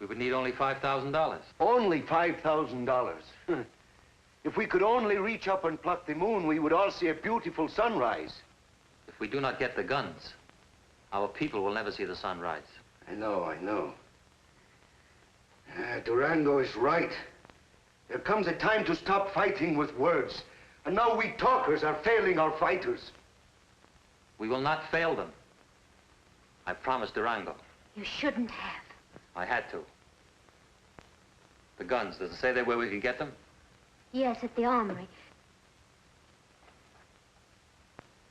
We would need only $5,000. Only $5,000. If we could only reach up and pluck the moon, we would all see a beautiful sunrise. If we do not get the guns, our people will never see the sunrise. I know. Durango is right. There comes a time to stop fighting with words. And now we talkers are failing our fighters. We will not fail them. I promised Durango. You shouldn't have. I had to. The guns, does it say there where we can get them? Yes, at the armory.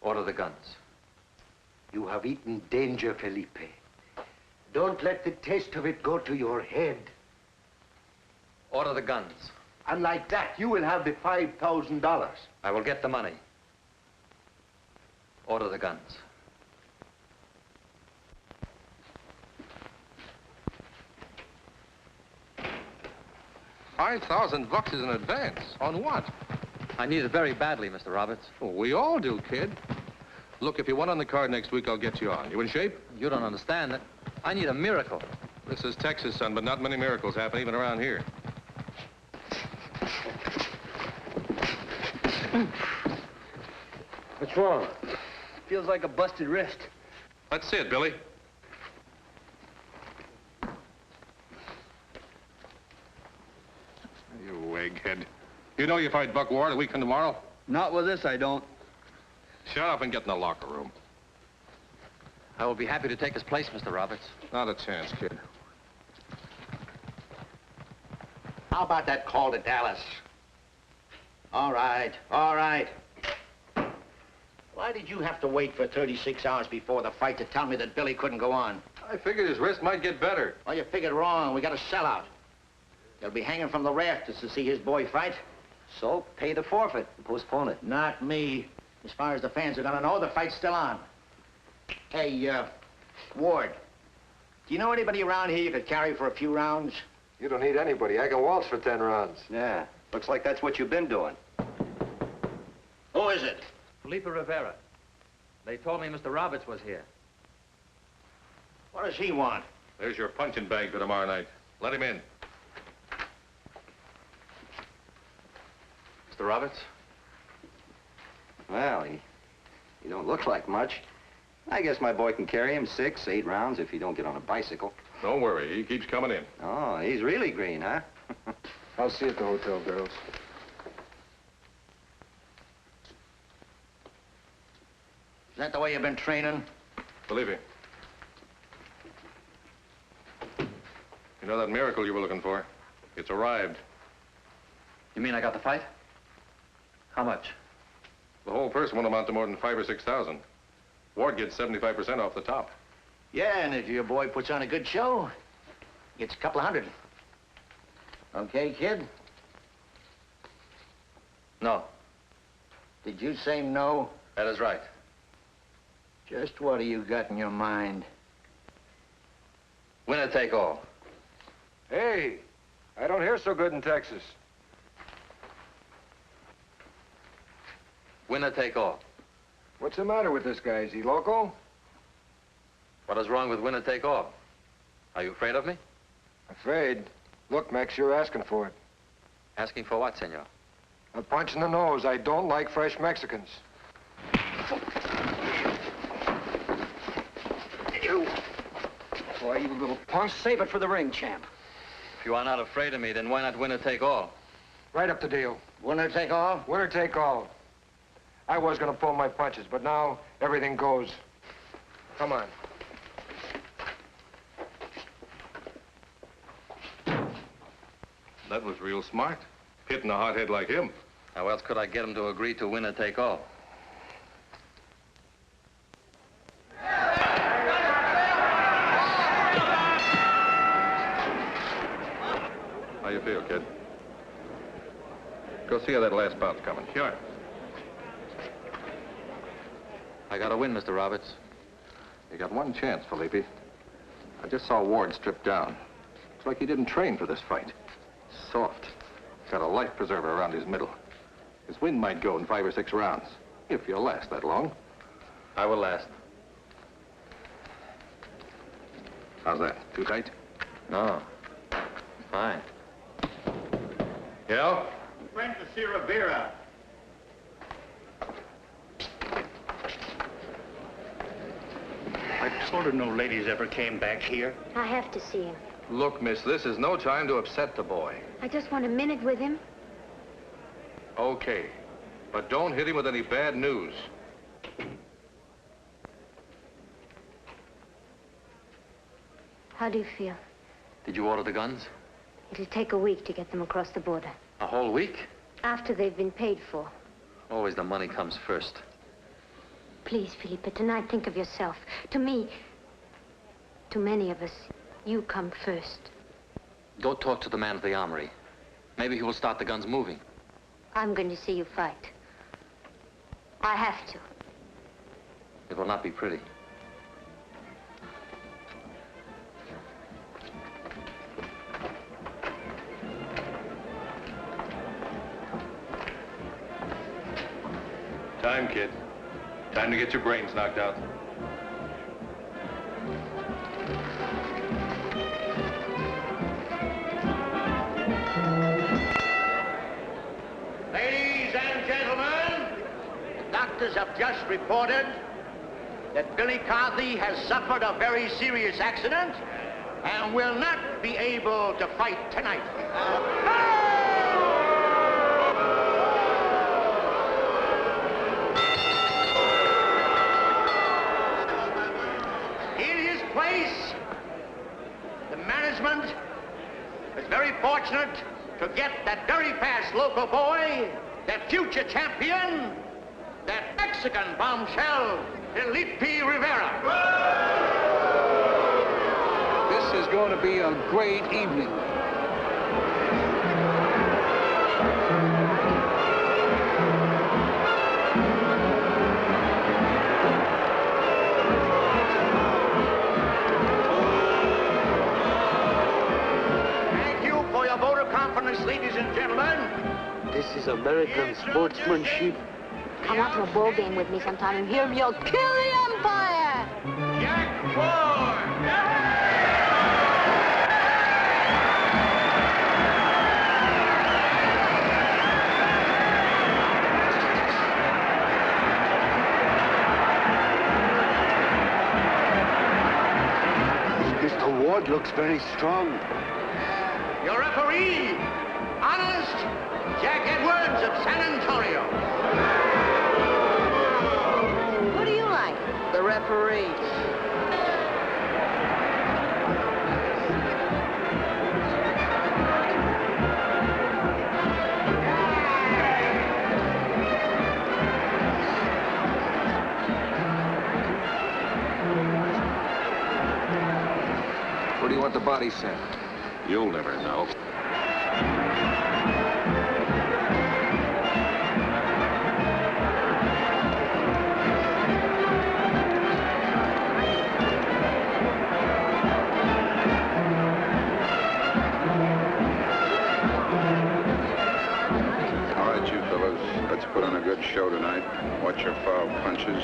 Order the guns. You have eaten danger, Felipe. Don't let the taste of it go to your head. Order the guns. And like that, you will have the $5,000. I will get the money. Order the guns. $5,000 is in advance. On what? I need it very badly, Mr. Roberts. Well, we all do, kid. Look, if you want on the card next week, I'll get you on. You in shape? You don't understand that. I need a miracle. This is Texas, son, but not many miracles happen even around here. What's wrong? Feels like a busted wrist. Let's see it, Billy. You egghead. You know you fight Buck Ward a week from tomorrow? Not with this, I don't. Shut up and get in the locker room. I will be happy to take his place, Mr. Roberts. Not a chance, kid. How about that call to Dallas? All right. Why did you have to wait for 36 hours before the fight to tell me that Billy couldn't go on? I figured his wrist might get better. Well, you figured wrong. We got a sellout. They'll be hanging from the rafters to see his boy fight. So, pay the forfeit and postpone it. Not me. As far as the fans are gonna know, the fight's still on. Hey, Ward, do you know anybody around here you could carry for a few rounds? You don't need anybody. I can waltz for 10 rounds. Yeah, looks like that's what you've been doing. Who is it? Felipe Rivera. They told me Mr. Roberts was here. What does he want? There's your punching bag for tomorrow night. Let him in. Mr. Roberts? Well, he don't look like much. I guess my boy can carry him 6, 8 rounds if he don't get on a bicycle. Don't worry, he keeps coming in. Oh, he's really green, huh? I'll see you at the hotel, girls. Is that the way you've been training? Felipe. You know that miracle you were looking for? It's arrived. You mean I got the fight? How much? The whole purse won't amount to more than 5,000 or 6,000. Ward gets 75% off the top. Yeah, and if your boy puts on a good show, gets a couple of hundred. Okay, kid? No. Did you say no? That is right. Just what do you got in your mind? Winner take all. Hey, I don't hear so good in Texas. Winner take all. What's the matter with this guy? Is he local? What is wrong with winner take all? Are you afraid of me? Afraid? Look, Max, you're asking for it. Asking for what, senor? A punch in the nose. I don't like fresh Mexicans. You! Boy, you little punk. Save it for the ring, champ. If you are not afraid of me, then why not winner take all? Right up the deal. Winner take all? Winner take all. I was gonna pull my punches, but now everything goes. Come on. That was real smart. Hitting a hothead like him. How else could I get him to agree to winner take all? How you feel, kid? Go see how that last bout's coming. Sure. I gotta win, Mr. Roberts. You got one chance, Felipe. I just saw Ward stripped down. It's like he didn't train for this fight. Soft. Got a life preserver around his middle. His wind might go in 5 or 6 rounds, if you'll last that long. I will last. How's that? Too tight? No. Fine. Yeah? Friend to see Rivera. I told her no ladies ever came back here. I have to see him. Look, miss, this is no time to upset the boy. I just want a minute with him. Okay. But don't hit him with any bad news. How do you feel? Did you order the guns? It'll take a week to get them across the border. A whole week? After they've been paid for. Always the money comes first. Please, Felipe, tonight think of yourself. To me, to many of us, you come first. Go talk to the man at the armory. Maybe he will start the guns moving. I'm going to see you fight. I have to. It will not be pretty. Time, kid. Time to get your brains knocked out. Ladies and gentlemen, the doctors have just reported that Billy Carthy has suffered a very serious accident and will not be able to fight tonight. In his place, the management is very fortunate to get that very fast local boy, that future champion, that Mexican bombshell, Felipe Rivera. This is going to be a great evening. Thank you for your vote of confidence, ladies and gentlemen. This is American sportsmanship. Come out to a ball game with me sometime and hear me yell, "Kill the Empire!" Jack Ward! Mr. Ward looks very strong. Your referee, honest, Jack Edwards of San Antonio. Who do you like? The referee. Where do you want the body sent? You'll never know. All right, you fellas, let's put on a good show tonight. Watch your foul punches.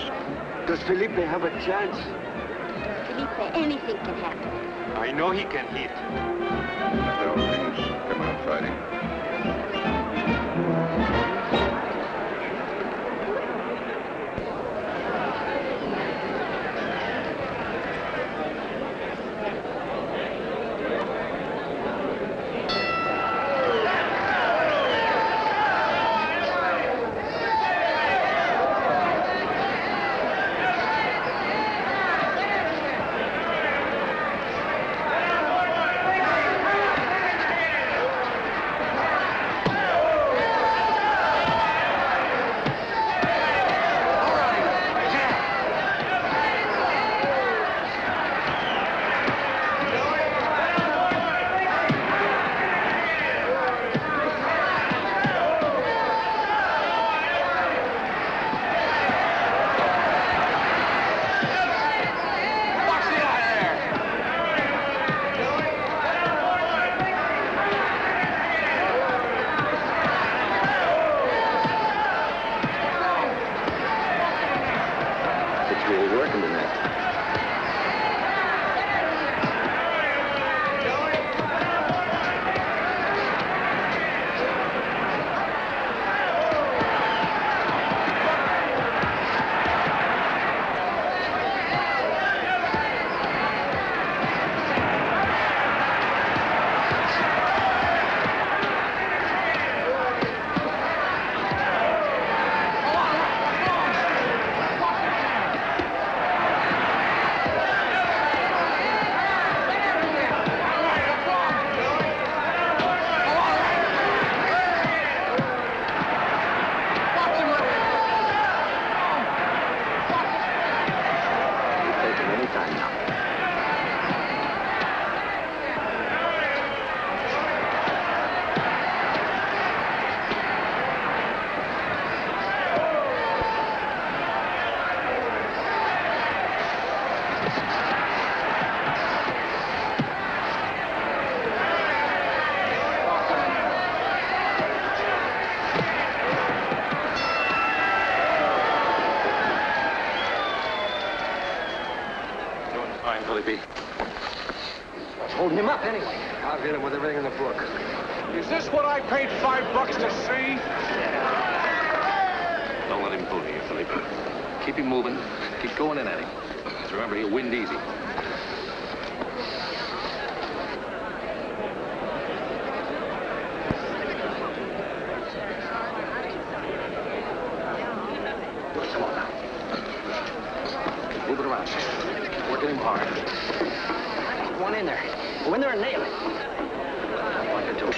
Does Felipe have a chance? Felipe, anything can happen. I know he can hit. Tell things come out fighting. holding him up anyway? I'll hit him with everything in the book. Is this what I paid $5 to see? Don't let him fool you, Felipe. Keep him moving. Keep going in at him. Just remember, he'll wind easy. Come on now. Move it around. Keep working him hard. Go on in there. Go in there and nail it. Like I do.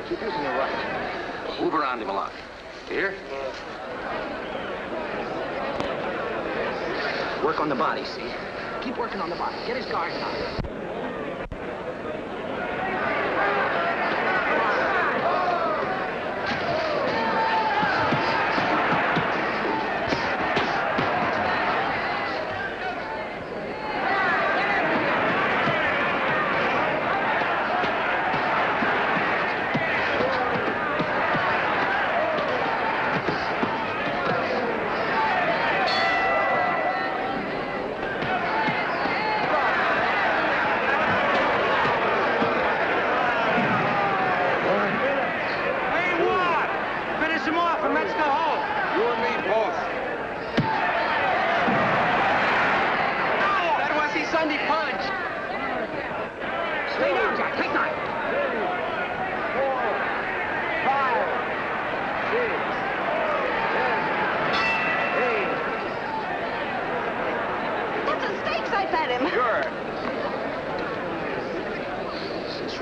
Keep using your right. Move around him a lot. You hear? Work on the body, see? Keep working on the body. Get his guard down.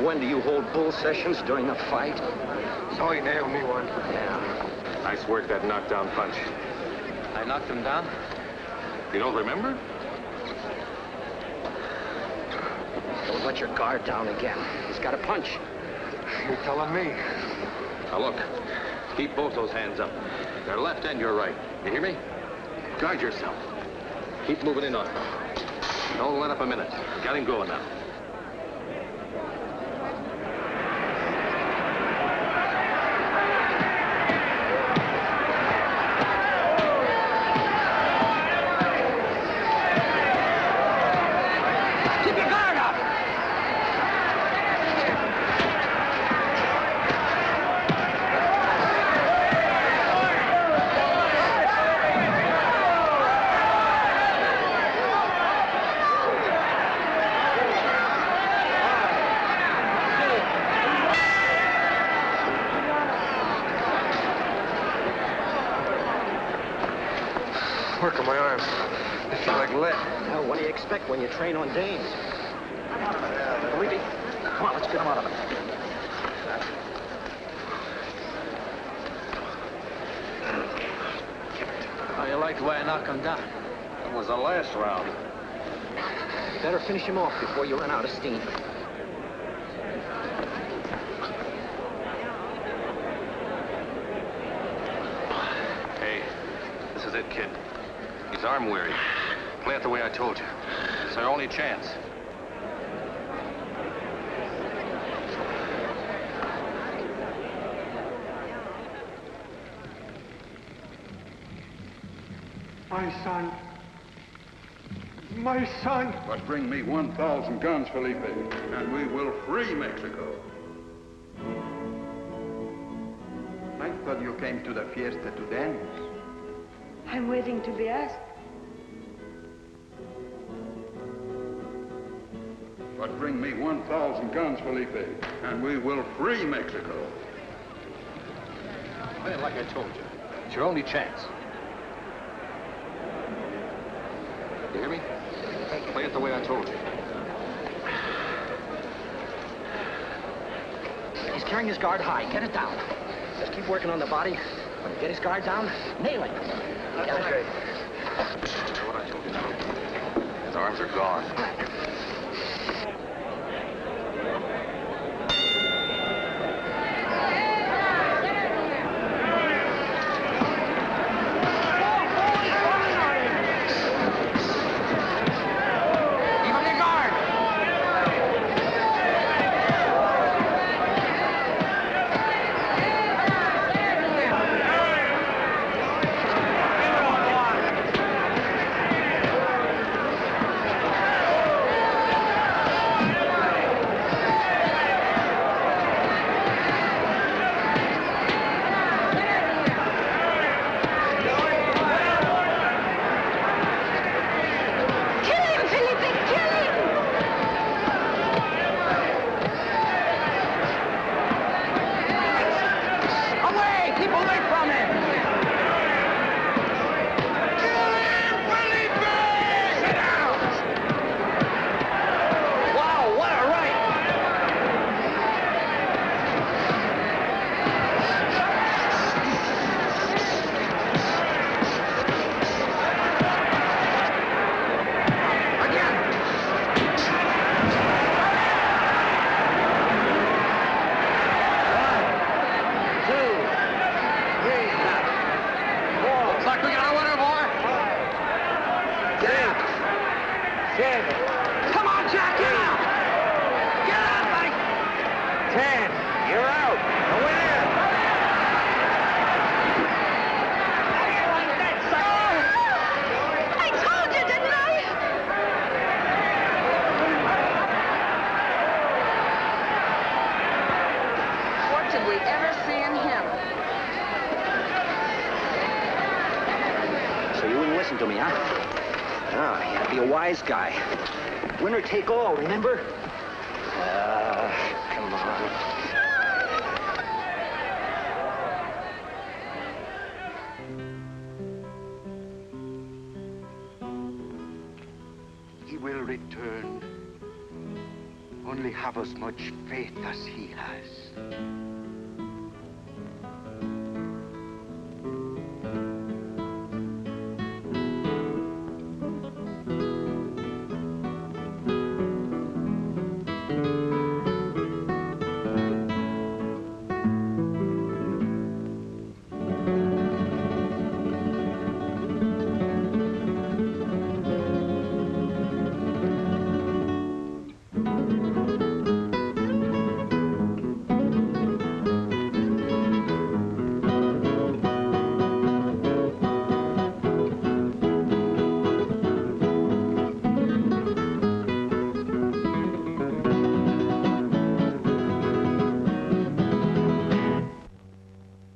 When do you hold bull sessions during a fight? So he nailed me one. Yeah. Nice work, that knockdown punch. I knocked him down? You don't remember? Don't let your guard down again. He's got a punch. You're telling me. Now look, keep both those hands up. Your left and your right. You hear me? Guard yourself. Keep moving in on him. Don't let up a minute. Got him going now. Work on my arms. They feel like lead. Well, what do you expect when you train on dames? Felipe, come on, let's get him out of it. like the way I knock him down. That was the last round. You better finish him off before you run out of steam. Hey, this is it, kid. He's arm weary. Play it the way I told you. It's our only chance. My son. My son. But bring me 1,000 guns, Felipe, and we will free Mexico. I thought you came to the fiesta to dance. I'm waiting to be asked. But bring me 1,000 guns, Felipe, and we will free Mexico. Play it like I told you. It's your only chance. You hear me? Play it the way I told you. He's carrying his guard high. Get it down. Just keep working on the body. When you get his guard down, nail it. That's okay. That's what I told you. His arms are gone. To me, huh? Oh, you gotta be a wise guy. Winner take all, remember? Come on. He will return. Only have as much faith as he has.